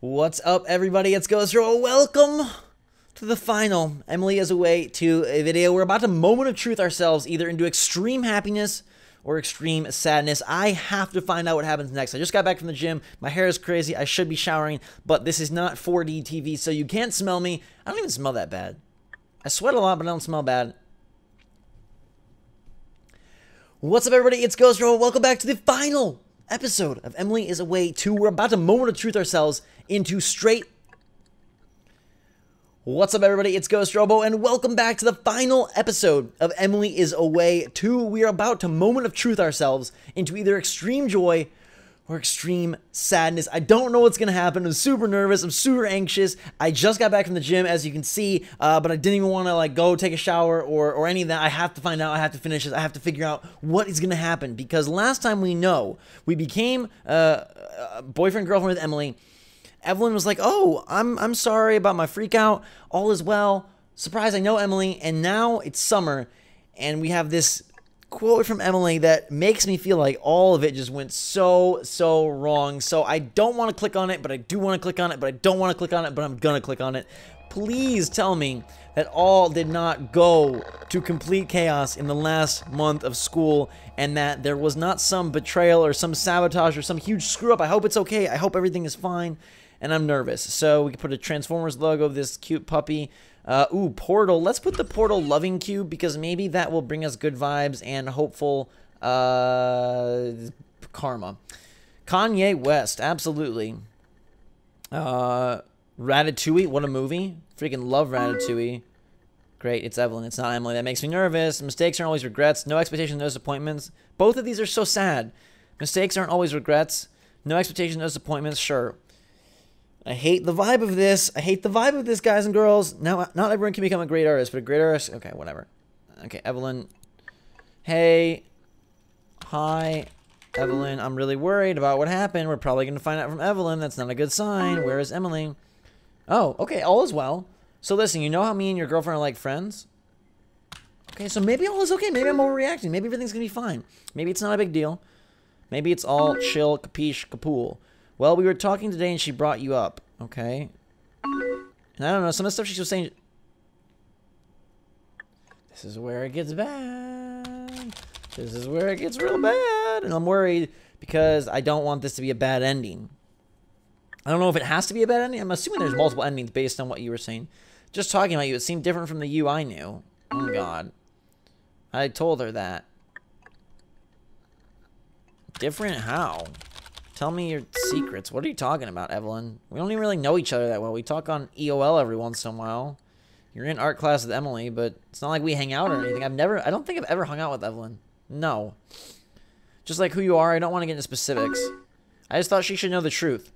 What's up, everybody? It's GhostRobo. Welcome to the final Emily is Away to a video. We're about to moment of truth ourselves, either into extreme happiness or extreme sadness. I have to find out what happens next. I just got back from the gym. My hair is crazy. I should be showering, but this is not 4D TV, so you can't smell me. I don't even smell that bad. I sweat a lot, but I don't smell bad. What's up, everybody? It's GhostRobo. Welcome back to the final episode of Emily is Away 2. We're about to moment of truth ourselves into straight... What's up, everybody? It's GhostRobo, and welcome back to the final episode of Emily is Away 2. We are about to moment of truth ourselves into either extreme joy or extreme sadness. I don't know what's going to happen. I'm super nervous. I'm super anxious. I just got back from the gym, as you can see, but I didn't even want to go take a shower or any of that. I have to find out. I have to finish this. I have to figure out what is going to happen, because last time we became boyfriend, girlfriend with Emily. Evelyn was like, oh, I'm sorry about my freak out. All is well. Surprise, I know Emily. And now it's summer, and we have this quote from Emily that makes me feel like all of it just went so wrong. So I don't want to click on it, but I do want to click on it, but I don't want to click on it, but I'm gonna click on it. Please tell me that all did not go to complete chaos in the last month of school, and that there was not some betrayal or some sabotage or some huge screw up. I hope it's okay. I hope everything is fine, and I'm nervous. So we can put a Transformers logo of this cute puppy. Ooh, Portal. Let's put the Portal loving cube, because maybe that will bring us good vibes and hopeful karma. Kanye West, absolutely. Ratatouille, what a movie. Freaking love Ratatouille. Great, it's Evelyn, it's not Emily. That makes me nervous. Mistakes aren't always regrets. No expectations, no disappointments. Both of these are so sad. Mistakes aren't always regrets. No expectations, no disappointments. Sure. I hate the vibe of this. I hate the vibe of this, guys and girls. Now, not everyone can become a great artist, but a great artist... Okay, whatever. Okay, Evelyn. Hey. Hi. Evelyn, I'm really worried about what happened. We're probably going to find out from Evelyn. That's not a good sign. Where is Emily? Oh, okay, all is well. So listen, you know how me and your girlfriend are like friends? Okay, so maybe all is okay. Maybe I'm overreacting. Maybe everything's going to be fine. Maybe it's not a big deal. Maybe it's all chill, capiche, capool. Well, we were talking today and she brought you up, okay? And I don't know, some of the stuff she was saying... This is where it gets bad. This is where it gets real bad. And I'm worried because I don't want this to be a bad ending. I don't know if it has to be a bad ending. I'm assuming there's multiple endings based on what you were saying. Just talking about you, it seemed different from the you I knew. Oh, God. I told her that. Different how? Tell me your secrets. What are you talking about, Evelyn? We don't even really know each other that well. We talk on EOL every once in a while. You're in art class with Emily, but it's not like we hang out or anything. I don't think I've ever hung out with Evelyn. No. Just like who you are, I don't want to get into specifics. I just thought she should know the truth.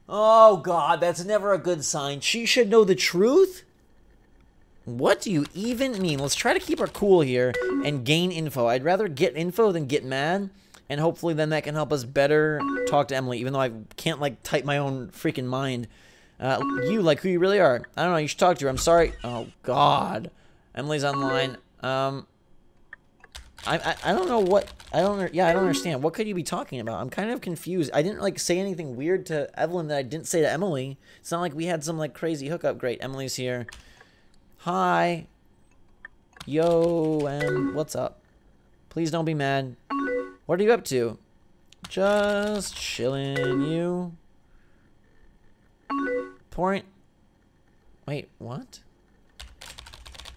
Oh, God, that's never a good sign. She should know the truth? What do you even mean? Let's try to keep our cool here and gain info. I'd rather get info than get mad. And hopefully then that can help us better talk to Emily, even though I can't, type my own freaking mind. You, who you really are. I don't know, you should talk to her. I'm sorry. Oh, God. Emily's online. I don't know what... I don't understand. What could you be talking about? I'm kind of confused. I didn't, say anything weird to Evelyn that I didn't say to Emily. It's not like we had some, crazy hookup. Great, Emily's here. Hi. Yo, and what's up? Please don't be mad. What are you up to? Just chilling, you. Point. Wait, what?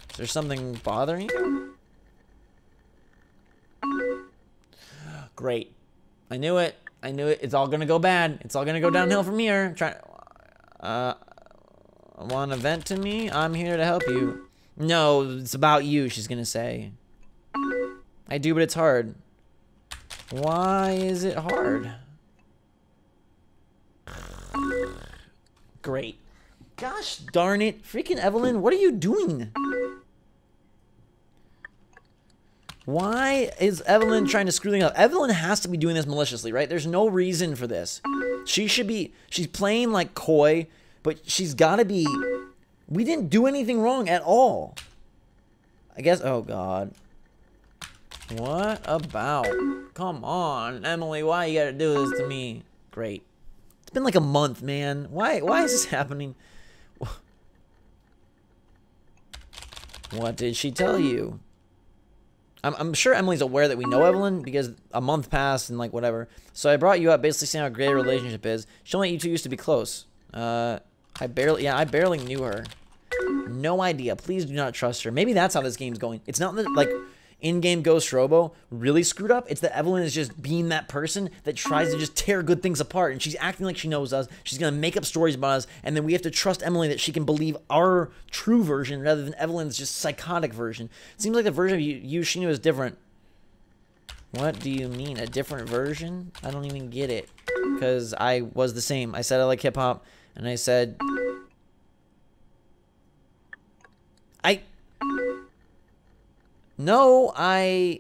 Is there something bothering you? Great. I knew it. I knew it. It's all gonna go bad. It's all gonna go downhill from here. Want to vent to me? I'm here to help you. No, it's about you, she's gonna say. I do, but it's hard. Why is it hard? Great. Gosh darn it. Freaking Evelyn, what are you doing? Why is Evelyn trying to screw things up? Evelyn has to be doing this maliciously, right? There's no reason for this. She's playing coy, but she's gotta be... We didn't do anything wrong at all. I guess, oh God. What about? Come on, Emily, why you gotta do this to me? Great. It's been like a month, man. Why is this happening? What did she tell you? I'm sure Emily's aware that we know Evelyn because a month passed and like whatever. So I brought you up basically saying how great a relationship is. She told me you two used to be close. I barely knew her. No idea. Please do not trust her. Maybe that's how this game's going. It's not that, like, in-game GhostRobo really screwed up. It's that Evelyn is just being that person that tries to just tear good things apart, and she's acting like she knows us. She's going to make up stories about us, and then we have to trust Emily that she can believe our true version rather than Evelyn's just psychotic version. It seems like the version of you she knew is different. What do you mean, a different version? I don't even get it, because I was the same. I said I like hip-hop, and I said... No, I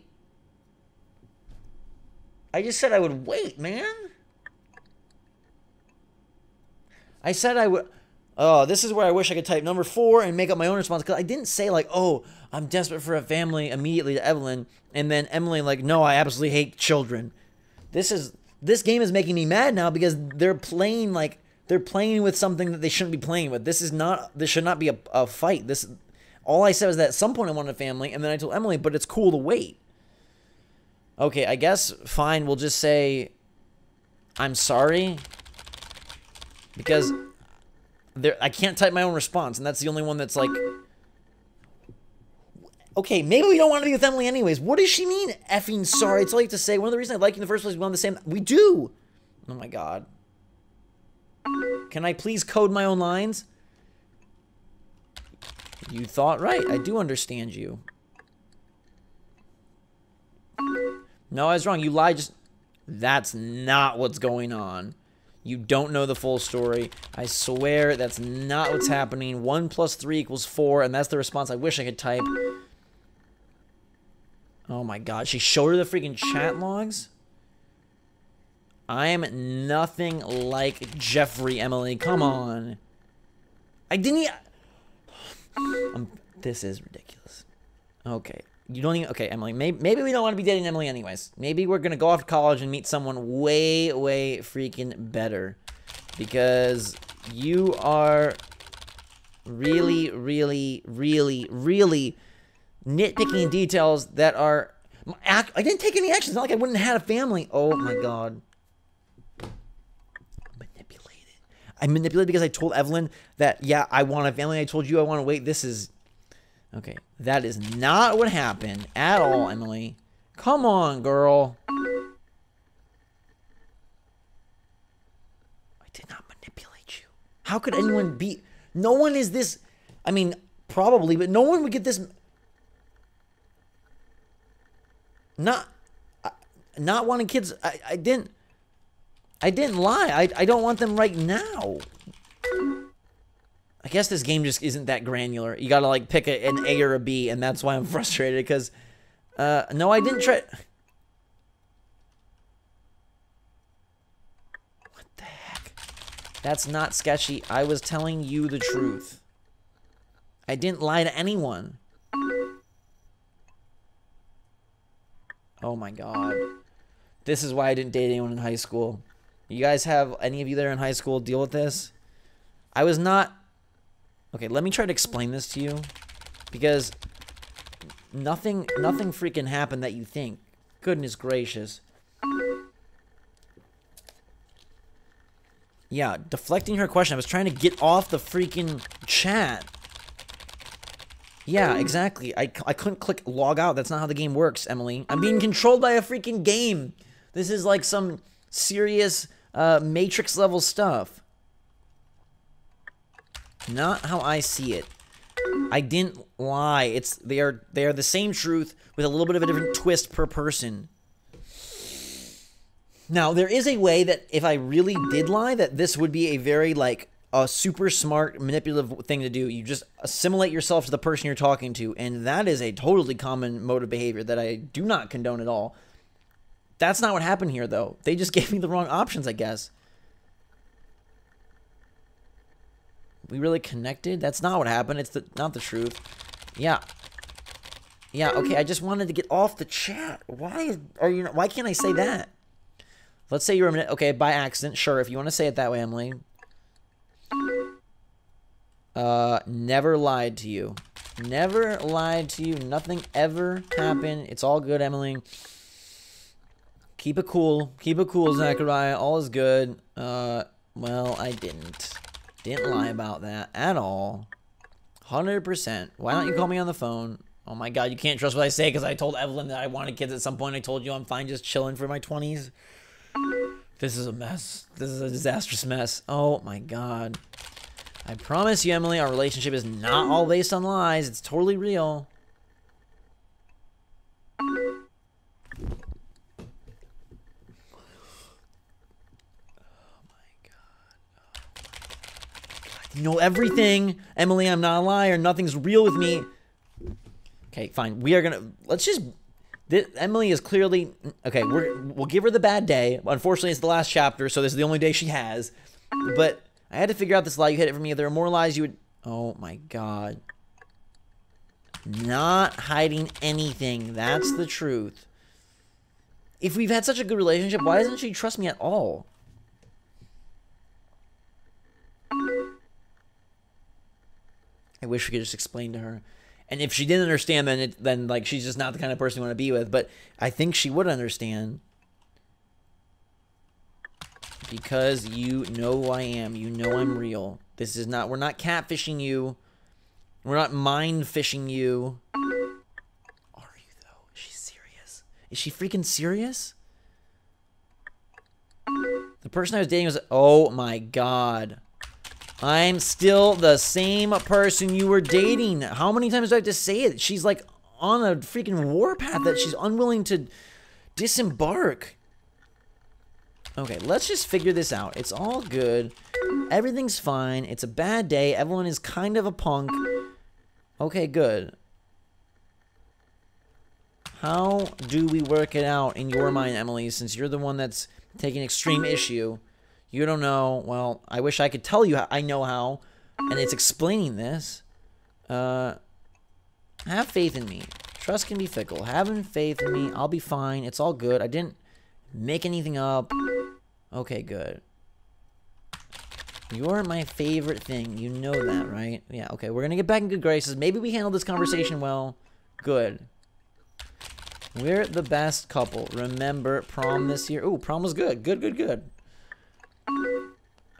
just said I would wait, man. I said I would... Oh, this is where I wish I could type number 4 and make up my own response. Because I didn't say, like, oh, I'm desperate for a family immediately to Evelyn. And then Emily, like, no, I absolutely hate children. This game is making me mad now because they're playing, like... They're playing with something that they shouldn't be playing with. This should not be a fight. All I said was that at some point I wanted a family, and then I told Emily, but it's cool to wait. Okay, I guess, fine, we'll just say, I'm sorry. Because I can't type my own response, and that's the only one that's like... Okay, maybe we don't want to be with Emily anyways. What does she mean, effing sorry? It's all you have to say. One of the reasons I like you in the first place, we want the same... We do! Oh my god. Can I please code my own lines? You thought right. I do understand you. No, I was wrong. You lied. That's not what's going on. You don't know the full story. I swear that's not what's happening. 1 + 3 = 4, and that's the response I wish I could type. Oh my god. She showed her the freaking chat logs? I am nothing like Jeffrey, Emily. Come on. I didn't even... this is ridiculous. Okay. You don't even... Okay, Emily. Maybe we don't want to be dating Emily anyways. Maybe we're going to go off to college and meet someone way, way freaking better. Because you are really, really, really, really nitpicking details that are... I didn't take any action. It's not like I wouldn't have had a family. Oh, my God. I manipulated because I told Evelyn that, yeah, I want a family. I told you I want to wait. This is... Okay, that is not what happened at all, Emily. Come on, girl. I did not manipulate you. How could anyone be... No one is this... I mean, probably, but no one would get this... Not wanting kids... I didn't lie. I don't want them right now. I guess this game just isn't that granular. You gotta, like, pick an A or a B, and that's why I'm frustrated, because... no, I didn't try... What the heck? That's not sketchy. I was telling you the truth. I didn't lie to anyone. Oh my god. This is why I didn't date anyone in high school. You guys have, any of you that are in high school, deal with this? I was not... Okay, let me try to explain this to you. Because nothing freaking happened that you think. Goodness gracious. Yeah, deflecting her question. I was trying to get off the freaking chat. Yeah, exactly. I couldn't click log out. That's not how the game works, Emily. I'm being controlled by a freaking game. This is like some serious... Matrix level stuff. Not how I see it. I didn't lie. They are the same truth with a little bit of a different twist per person. Now, there is a way that if I really did lie, that this would be a very, like, a super smart, manipulative thing to do. You just assimilate yourself to the person you're talking to, and that is a totally common mode of behavior that I do not condone at all. That's not what happened here, though. They just gave me the wrong options, I guess. We really connected? That's not what happened. It's not the truth. Yeah. Yeah, okay, I just wanted to get off the chat. Why can't I say that? Let's say you're okay, by accident. Sure, if you want to say it that way, Emily. Never lied to you. Never lied to you. Nothing ever happened. It's all good, Emily. Keep it cool. Keep it cool, Zachariah. All is good. Well, I didn't. Didn't lie about that at all. 100%. Why don't you call me on the phone? Oh my god, you can't trust what I say because I told Evelyn that I wanted kids at some point. I told you I'm fine just chilling for my 20s. This is a mess. This is a disastrous mess. Oh my god. I promise you, Emily, our relationship is not all based on lies. It's totally real. You know everything. Emily, I'm not a liar. Nothing's real with me. Okay, fine. We are gonna... Let's just... Emily is clearly... Okay, we'll give her the bad day. Unfortunately, it's the last chapter, so this is the only day she has. But I had to figure out this lie. You hid it from me. If there were more lies, you would... Oh, my God. Not hiding anything. That's the truth. If we've had such a good relationship, why doesn't she trust me at all? I wish we could just explain to her. And if she didn't understand, then like she's just not the kind of person you want to be with. But I think she would understand. Because you know who I am. You know I'm real. This is not... We're not catfishing you. We're not mind fishing you. Are you, though? Is she serious? Is she freaking serious? The person I was dating was... Oh, my God. I'm still the same person you were dating. How many times do I have to say it? She's like on a freaking warpath that she's unwilling to disembark. Okay, let's just figure this out. It's all good. Everything's fine. It's a bad day. Evelyn is kind of a punk. Okay, good. How do we work it out in your mind, Emily, since you're the one that's taking extreme issue? You don't know. Well, I wish I could tell you how. I know how. And it's explaining this. Have faith in me. Trust can be fickle. Having faith in me. I'll be fine. It's all good. I didn't make anything up. Okay, good. You're my favorite thing. You know that, right? Yeah, okay. We're going to get back in good graces. Maybe we handled this conversation well. Good. We're the best couple. Remember, prom this year. Ooh, prom was good. Good, good, good.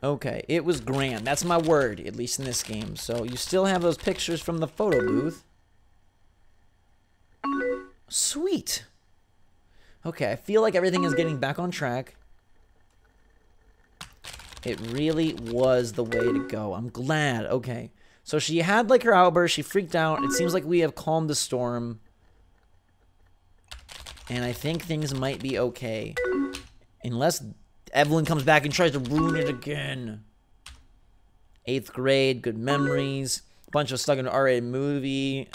Okay, it was grand. That's my word, at least in this game. So you still have those pictures from the photo booth. Sweet. Okay, I feel like everything is getting back on track. It really was the way to go. I'm glad. Okay. So she had like her outburst. She freaked out. It seems like we have calmed the storm. And I think things might be okay. Unless Evelyn comes back and tries to ruin it again. 8th grade, good memories. Bunch of stuck in an R-rated movie.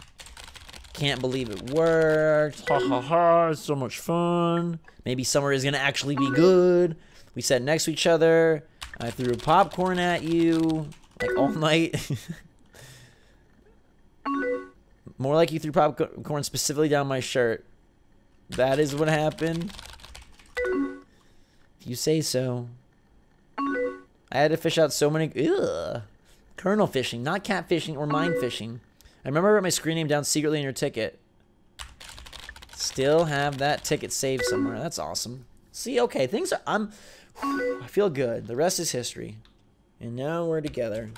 Can't believe it worked. Ha ha ha, it's so much fun. Maybe summer is gonna actually be good. We sat next to each other. I threw popcorn at you, like all night. More like you threw popcorn specifically down my shirt. That is what happened. If you say so. I had to fish out so many... Ugh. Kernel fishing, not cat fishing or mind fishing. I remember I wrote my screen name down secretly in your ticket. Still have that ticket saved somewhere. That's awesome. See, okay, things are... I feel good. The rest is history. And now we're together.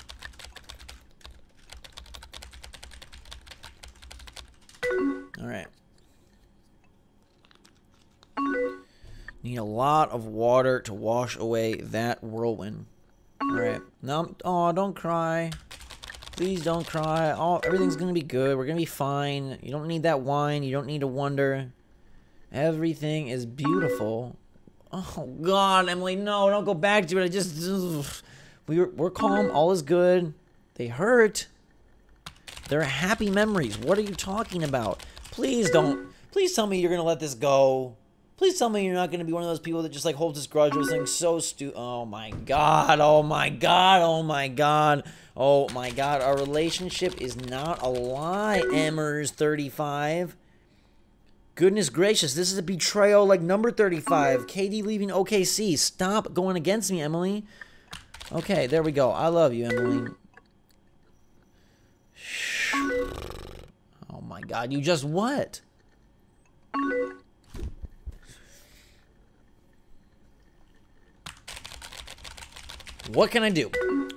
Alright. Need a lot of water to wash away that whirlwind. Alright. No, oh, don't cry. Please don't cry. Oh, everything's gonna be good. We're gonna be fine. You don't need that wine. You don't need to wonder. Everything is beautiful. Oh, God, Emily, no, don't go back to it. I just... We're calm. All is good. They hurt. They're happy memories. What are you talking about? Please don't... Please tell me you're gonna let this go. Please tell me you're not going to be one of those people that just, like, holds this grudge over something so Oh, my God. Oh, my God. Oh, my God. Oh, my God. Our relationship is not a lie, Emmers35. Goodness gracious, this is a betrayal like number 35. KD leaving OKC. Stop going against me, Emily. Okay, there we go. I love you, Emily. Oh my god, you just what? What can I do?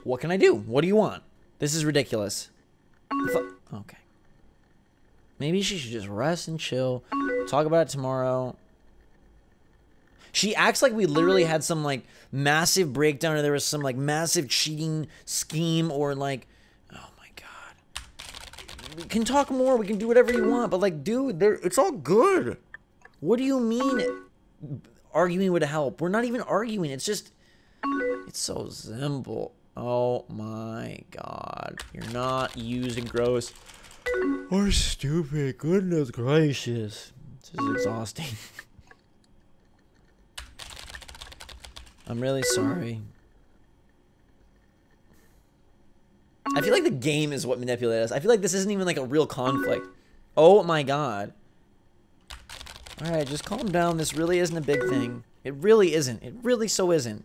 What can I do? What do you want? This is ridiculous. Okay. Maybe she should just rest and chill. Talk about it tomorrow. She acts like we literally had some like massive breakdown or there was some like massive cheating scheme or like, oh my god. We can talk more. We can do whatever you want. But like, dude, it's all good. What do you mean arguing would help? We're not even arguing. It's just, it's so simple. Oh my god. You're not using gross or stupid. Goodness gracious. This is exhausting. I'm really sorry. I feel like the game is what manipulated us. I feel like this isn't even like a real conflict. Oh my god. Alright, just calm down. This really isn't a big thing. It really isn't. It really so isn't.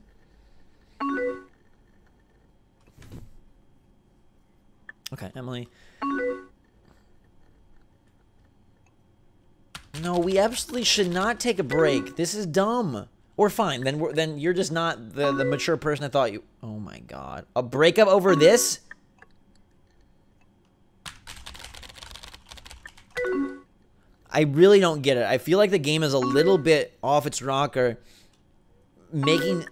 Okay, Emily. No, we absolutely should not take a break. This is dumb. Or fine, then you're just not the mature person I thought you. Oh my god, a breakup over this? I really don't get it. I feel like the game is a little bit off its rocker. Making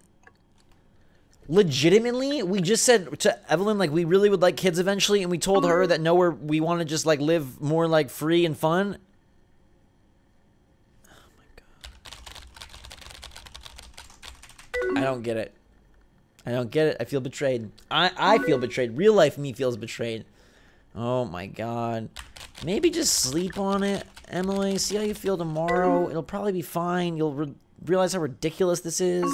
legitimately, we just said to Evelyn like we really would like kids eventually, and we told her that no, we want to just like live more like free and fun. I don't get it. I don't get it. I feel betrayed. I feel betrayed. Real life me feels betrayed. Oh my god. Maybe just sleep on it, Emily. See how you feel tomorrow. It'll probably be fine. You'll realize how ridiculous this is.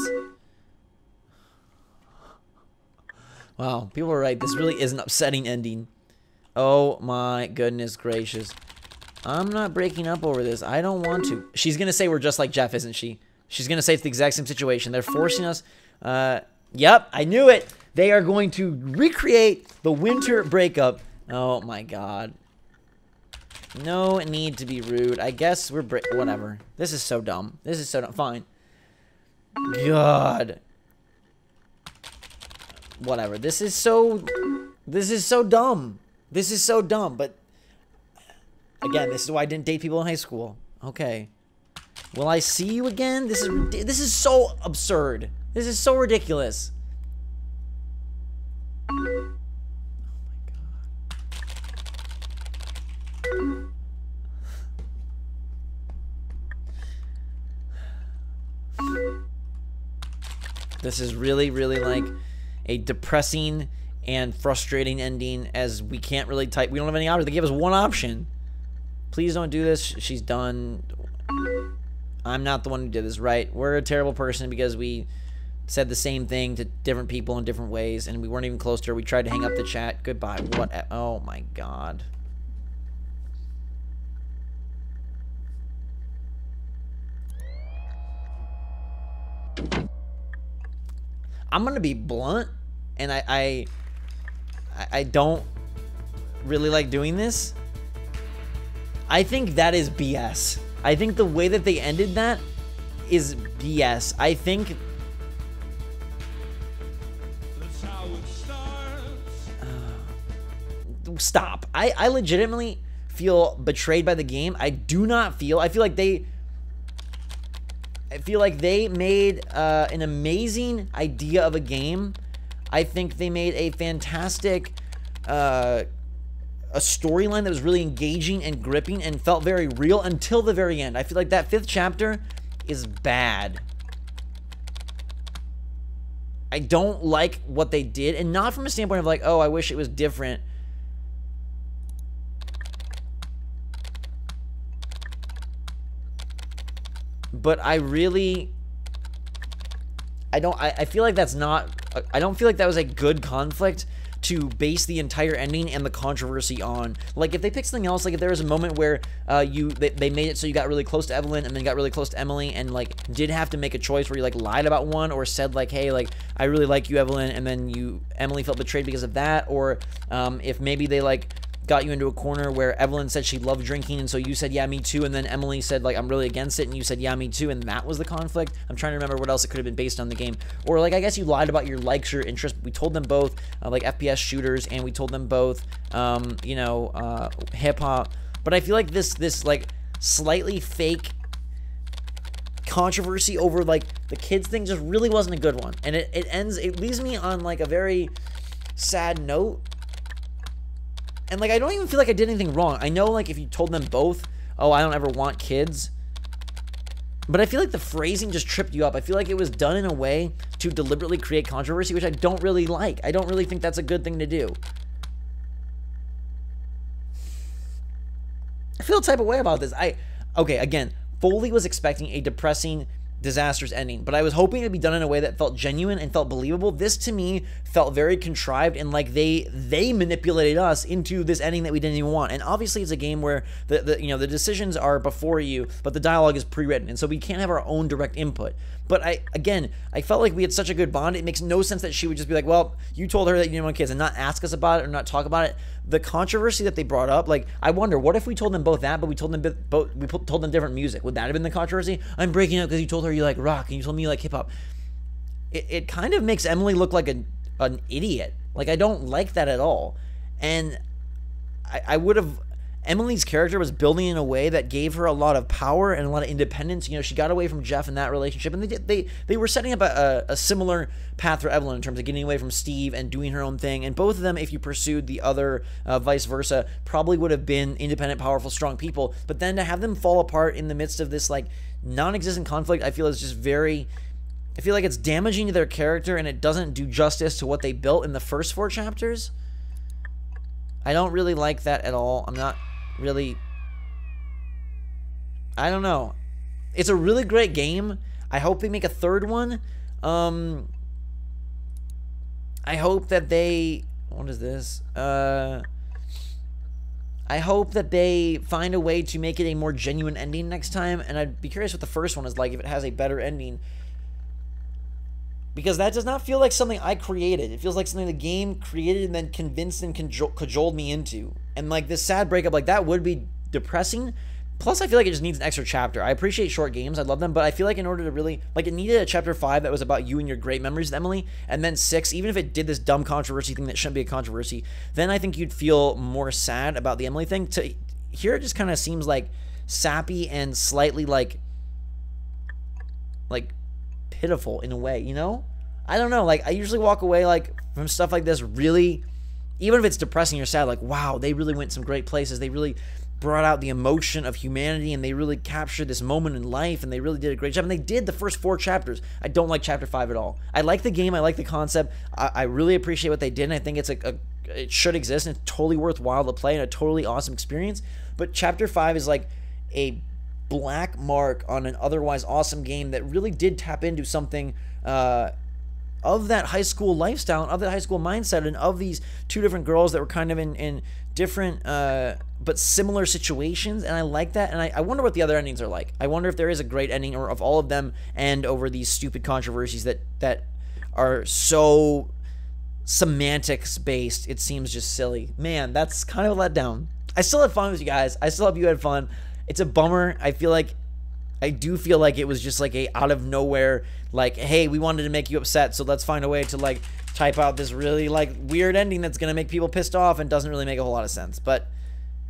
Wow, people are right. This really is an upsetting ending. Oh my goodness gracious. I'm not breaking up over this. I don't want to. She's gonna say we're just like Jeff, isn't she? She's going to say it's the exact same situation. They're forcing us. Yep, I knew it. They are going to recreate the winter breakup. Oh, my God. No need to be rude. I guess we're whatever. This is so dumb. This is so dumb. Fine. God. Whatever. This is so dumb. This is so dumb. But, again, this is why I didn't date people in high school. Okay. Will I see you again? This is so absurd. This is so ridiculous. Oh my god. This is really, really like a depressing and frustrating ending as we can't really type. We don't have any options. They gave us one option. Please don't do this. She's done. I'm not the one who did this, right? We're a terrible person because we said the same thing to different people in different ways, and we weren't even close to her. We tried to hang up the chat. Goodbye. What? Oh my god. I'm gonna be blunt, and I don't really like doing this. I think that is BS. I think the way that they ended that is BS. I think... That's how it starts. Stop. I legitimately feel betrayed by the game. I do not feel... I feel like they made an amazing idea of a game. I think they made a fantastic... a storyline that was really engaging and gripping and felt very real until the very end. I feel like that 5th chapter is bad. I don't like what they did, and not from a standpoint of like, oh, I wish it was different. But I really... I feel like that's not I don't feel like that was a good conflict to base the entire ending and the controversy on. Like, if they picked something else, like if there was a moment where they made it so you got really close to Evelyn and then got really close to Emily and like did have to make a choice where you like lied about one or said like, hey, like I really like you, Evelyn, and then Emily felt betrayed because of that, or if maybe they like got you into a corner where Evelyn said she loved drinking and so you said yeah, me too, and then Emily said like I'm really against it and you said yeah, me too, and that was the conflict. I'm trying to remember what else it could have been based on the game. Or like I guess you lied about your likes, your interests. We told them both like FPS shooters, and we told them both you know, hip-hop. But I feel like this like slightly fake controversy over like the kids thing just really wasn't a good one, and it leaves me on like a very sad note. And, like, I don't even feel like I did anything wrong. I know, like, if you told them both, oh, I don't ever want kids. But I feel like the phrasing just tripped you up. I feel like it was done in a way to deliberately create controversy, which I don't really like. I don't really think that's a good thing to do. I feel a type of way about this. Okay, again, fully was expecting a depressing, disastrous ending, but I was hoping it'd be done in a way that felt genuine and felt believable. This to me felt very contrived, and like they manipulated us into this ending that we didn't even want. And obviously it's a game where the you know, the decisions are before you, but the dialogue is pre-written, and so we can't have our own direct input. But I felt like we had such a good bond. It makes no sense that she would just be like, well, you told her that you didn't want kids and not ask us about it or not talk about it. The controversy that they brought up, like, I wonder, what if we told them both that, but we told them told them different music? Would that have been the controversy? I'm breaking up because you told her you like rock and you told me you like hip hop. It kind of makes Emily look like an idiot. Like, I don't like that at all. And I would have... Emily's character was building in a way that gave her a lot of power and a lot of independence. You know, she got away from Jeff in that relationship, and they were setting up a similar path for Evelyn in terms of getting away from Steve and doing her own thing. And both of them, if you pursued the other vice versa, probably would have been independent, powerful, strong people. But then to have them fall apart in the midst of this like non-existent conflict, I feel is just very... I feel like it's damaging to their character, and it doesn't do justice to what they built in the first 4 chapters. I don't really like that at all. I'm not really... I don't know. It's a really great game. I hope they make a 3rd one. I hope that they... What is this? I hope that they find a way to make it a more genuine ending next time, and I'd be curious what the first one is like, if it has a better ending. Because that does not feel like something I created. It feels like something the game created and then convinced and cajoled me into. And like this sad breakup, like that would be depressing. Plus, I feel like it just needs an extra chapter. I appreciate short games. I love them. But I feel like in order to really... Like, it needed a chapter 5 that was about you and your great memories with Emily. And then 6, even if it did this dumb controversy thing that shouldn't be a controversy, then I think you'd feel more sad about the Emily thing. To here, it just kind of seems like sappy and slightly like pitiful in a way, you know? I don't know. Like, I usually walk away like from stuff like this really... Even if it's depressing or sad, like, wow, they really went some great places. They really brought out the emotion of humanity, and they really captured this moment in life, and they really did a great job. And they did the first 4 chapters. I don't like chapter 5 at all. I like the game. I like the concept. I really appreciate what they did, and I think it's it should exist, and it's totally worthwhile to play and a totally awesome experience. But chapter 5 is like a black mark on an otherwise awesome game that really did tap into something of that high school lifestyle and of that high school mindset, and of these 2 different girls that were kind of in different but similar situations. And I like that, and I wonder what the other endings are like. I wonder if there is a great ending, or if all of them end over these stupid controversies that are so semantics based. It seems just silly. Man, that's kind of a letdown. I still had fun with you guys. I still hope you had fun. It's a bummer. I do feel like it was just like a out of nowhere, like, hey, we wanted to make you upset, so let's find a way to like type out this really like weird ending that's gonna make people pissed off and doesn't really make a whole lot of sense. But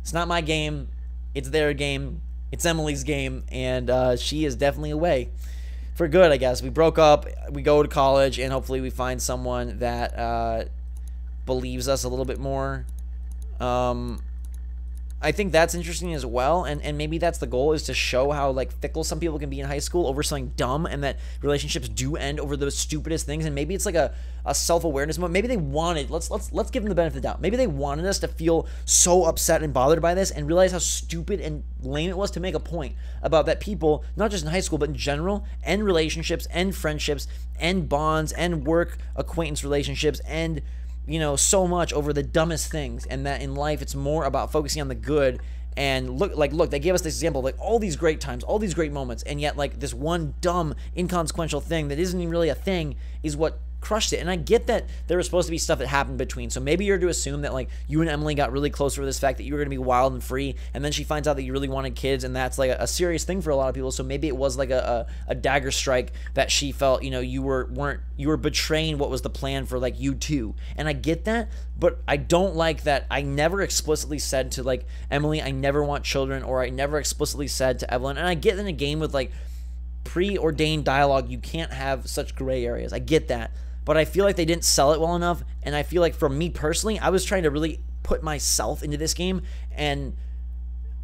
it's not my game. It's their game. It's Emily's game, and she is definitely away for good, I guess. We broke up. We go to college, and hopefully we find someone that believes us a little bit more. I think that's interesting as well, and maybe that's the goal, is to show how like fickle some people can be in high school over something dumb, and that relationships do end over the stupidest things. And maybe it's like a self-awareness moment. Maybe they wanted, let's give them the benefit of the doubt. Maybe they wanted us to feel so upset and bothered by this and realize how stupid and lame it was to make a point about that people, not just in high school but in general, and relationships and friendships and bonds and work acquaintance relationships and so much over the dumbest things, and that in life it's more about focusing on the good. And look, they gave us this example of like all these great times, all these great moments, and yet like this one dumb, inconsequential thing that isn't even really a thing is what crushed it. And I get that there was supposed to be stuff that happened between, so maybe you're to assume that like you and Emily got really close over this fact that you were going to be wild and free, and then she finds out that you really wanted kids, and that's like a serious thing for a lot of people. So maybe it was like a dagger strike that she felt, you were betraying what was the plan for like you two. And I get that, but I don't like that I never explicitly said to like Emily, I never want children, or I never explicitly said to Evelyn. And I get in a game with like preordained dialogue, you can't have such gray areas. I get that. But I feel like they didn't sell it well enough, and I feel like for me personally, I was trying to really put myself into this game, and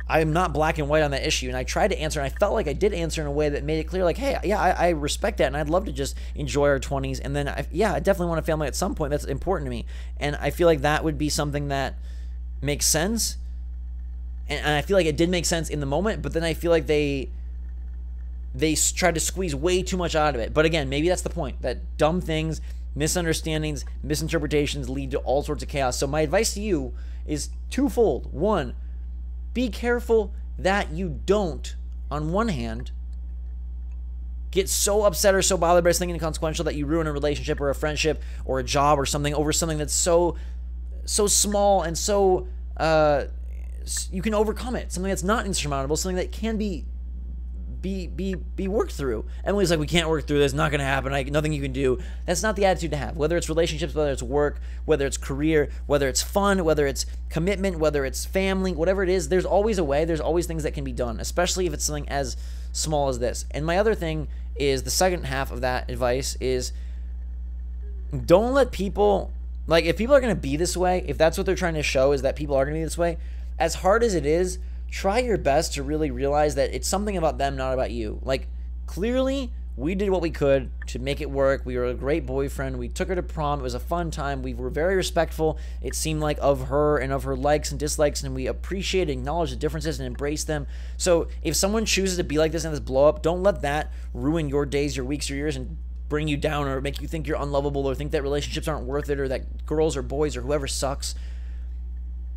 I'm not black and white on that issue, and I tried to answer, and I felt like I did answer in a way that made it clear, like, hey, yeah, I respect that, and I'd love to just enjoy our 20s, and then, I definitely want a family at some point. That's important to me, and I feel like that would be something that makes sense, and I feel like it did make sense in the moment, but then I feel like they tried to squeeze way too much out of it. But again, maybe that's the point, that dumb things, misunderstandings, misinterpretations lead to all sorts of chaos. So my advice to you is twofold. One, be careful that you don't, on one hand, get so upset or so bothered by something inconsequential that you ruin a relationship or a friendship or a job or something over something that's so small and so you can overcome it, something that's not insurmountable, something that can be worked through. Emily's like, we can't work through this, not gonna happen, nothing you can do. That's not the attitude to have, whether it's relationships, whether it's work, whether it's career, whether it's fun, whether it's commitment, whether it's family, whatever it is. There's always a way, there's always things that can be done, especially if it's something as small as this. And my other thing is, the second half of that advice is, don't let people, like, if people are gonna be this way, if that's what they're trying to show, is that people are gonna be this way, as hard as it is, try your best to really realize that it's something about them, not about you. Like, clearly, we did what we could to make it work. We were a great boyfriend. We took her to prom. It was a fun time. We were very respectful, it seemed like, of her and of her likes and dislikes, and we appreciate and acknowledge the differences and embrace them. So if someone chooses to be like this and this blow up, don't let that ruin your days, your weeks, your years, and bring you down or make you think you're unlovable or think that relationships aren't worth it or that girls or boys or whoever sucks.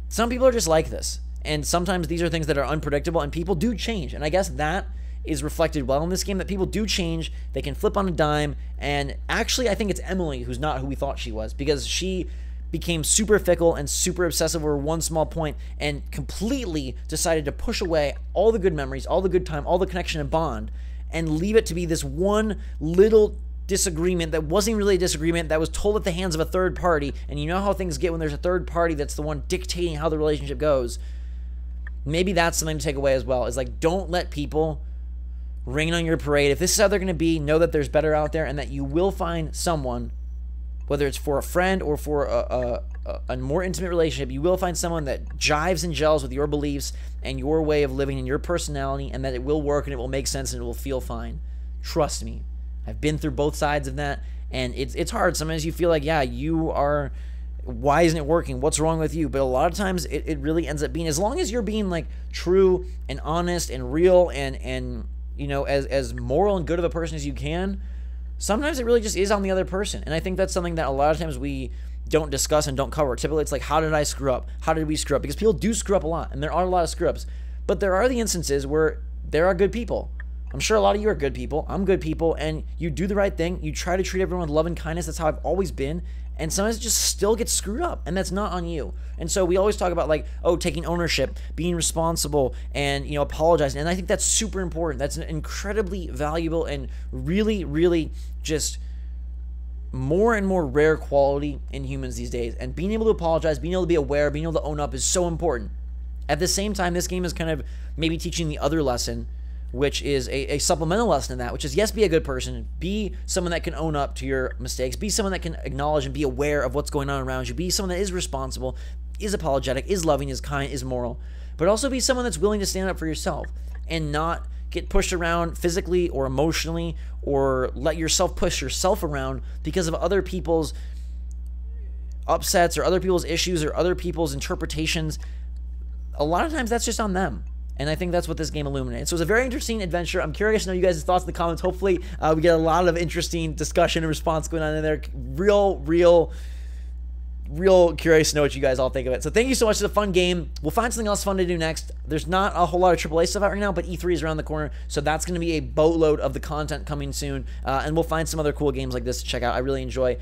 Some people are just like this. And sometimes these are things that are unpredictable, and people do change. And I guess that is reflected well in this game, that people do change. They can flip on a dime. And actually, I think it's Emily who's not who we thought she was, because she became super fickle and super obsessive over one small point and completely decided to push away all the good memories, all the good time, all the connection and bond, and leave it to be this one little disagreement that wasn't really a disagreement, that was told at the hands of a third party. And you know how things get when there's a third party that's the one dictating how the relationship goes. Maybe that's something to take away as well, is like, don't let people rain on your parade. If this is how they're going to be, know that there's better out there, and that you will find someone, whether it's for a friend or for a more intimate relationship, you will find someone that jives and gels with your beliefs and your way of living and your personality, and that it will work and it will make sense and it will feel fine. Trust me. I've been through both sides of that, and it's hard. Sometimes you feel like, yeah, you are... why isn't it working? What's wrong with you? But a lot of times it really ends up being, as long as you're being like true and honest and real and as moral and good of a person as you can, sometimes it really just is on the other person. And I think that's something that a lot of times we don't discuss and don't cover. Typically it's like, how did I screw up? How did we screw up? Because people do screw up a lot, and there are a lot of screw ups, but there are the instances where there are good people. I'm sure a lot of you are good people. I'm good people, and you do the right thing. You try to treat everyone with love and kindness. That's how I've always been. And sometimes it just still gets screwed up, and that's not on you. And so we always talk about, like, oh, taking ownership, being responsible, and, apologizing. And I think that's super important. That's an incredibly valuable and really, really just more and more rare quality in humans these days. And being able to apologize, being able to be aware, being able to own up is so important. At the same time, this game is kind of maybe teaching the other lesson, which is a supplemental lesson in that, which is, yes, be a good person, be someone that can own up to your mistakes, be someone that can acknowledge and be aware of what's going on around you, be someone that is responsible, is apologetic, is loving, is kind, is moral. but also be someone that's willing to stand up for yourself and not get pushed around physically or emotionally, or let yourself push yourself around because of other people's upsets or other people's issues or other people's interpretations. A lot of times that's just on them. And I think that's what this game illuminates. So it's a very interesting adventure. I'm curious to know you guys' thoughts in the comments. Hopefully we get a lot of interesting discussion and response going on in there. Real curious to know what you guys all think of it. So thank you so much. It's a fun game. We'll find something else fun to do next. There's not a whole lot of AAA stuff out right now, but E3 is around the corner, so that's going to be a boatload of the content coming soon, and we'll find some other cool games like this to check out. I really enjoy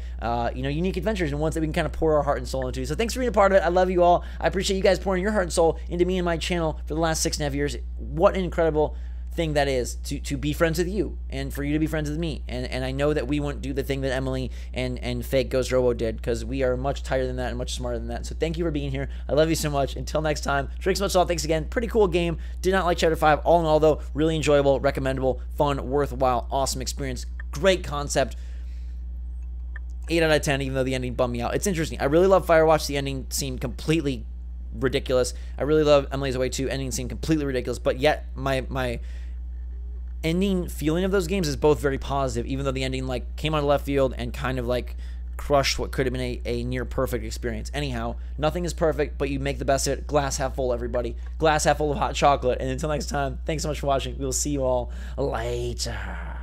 unique adventures and ones that we can kind of pour our heart and soul into. So thanks for being a part of it. I love you all. I appreciate you guys pouring your heart and soul into me and my channel for the last 6.5 years. What an incredible thing that is to be friends with you and for you to be friends with me, and I know that we wouldn't do the thing that Emily and fake GhostRobo did, because we are much tighter than that and much smarter than that. So thank you for being here. I love you so much. Until next time, drinks much salt. Thanks again. Pretty cool game. Did not like Chapter 5. All in all though, really enjoyable, recommendable, fun, worthwhile, awesome experience, great concept. 8 out of 10, even though the ending bummed me out. It's interesting. I really love Firewatch. The ending seemed completely ridiculous. I really love Emily's Away 2. Ending seemed completely ridiculous, but yet my ending feeling of those games is both very positive, even though the ending like came out of left field and kind of like crushed what could have been a near perfect experience. Anyhow, nothing is perfect, but you make the best of it. Glass half full, everybody. Glass half full of hot chocolate. And until next time, thanks so much for watching. We will see you all later.